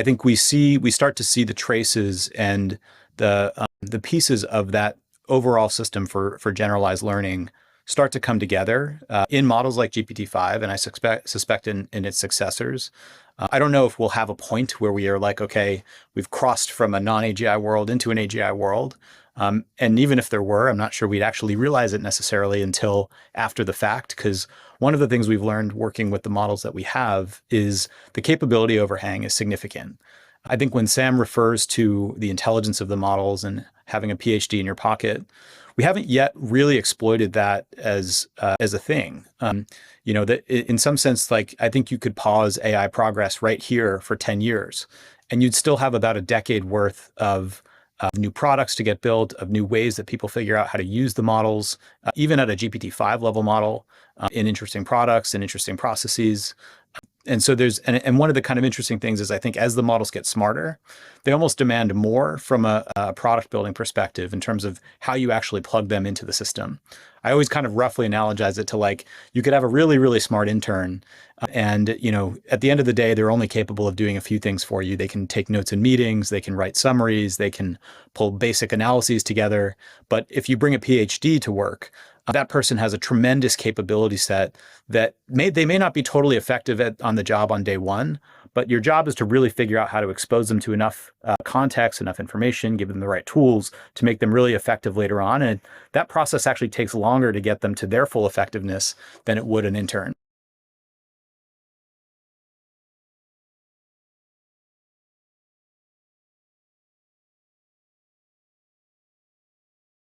I think we start to see the traces and the pieces of that overall system for generalized learning start to come together in models like GPT-5, and I suspect in its successors. I don't know if we'll have a point where we are like, okay, we've crossed from a non-AGI world into an AGI world. And even if there were, I'm not sure we'd actually realize it necessarily until after the fact, because one of the things we've learned working with the models that we have is the capability overhang is significant. I think when Sam refers to the intelligence of the models and having a PhD in your pocket, we haven't yet really exploited that as a thing. That in some sense, like I think you could pause AI progress right here for 10 years, and you'd still have about a decade worth of new products to get built, of new ways that people figure out how to use the models, even at a GPT-5 level model, in interesting products and interesting processes. And so and one of the kind of interesting things is I think as the models get smarter, they almost demand more from a product building perspective in terms of how you actually plug them into the system. I always kind of roughly analogize it to like, you could have a really, really smart intern and, at the end of the day, they're only capable of doing a few things for you. They can take notes in meetings, they can write summaries, they can pull basic analyses together. But if you bring a PhD to work, that person has a tremendous capability set that they may not be totally effective on the job on day one, but your job is to really figure out how to expose them to enough context, enough information, give them the right tools to make them really effective later on. And that process actually takes longer to get them to their full effectiveness than it would an intern.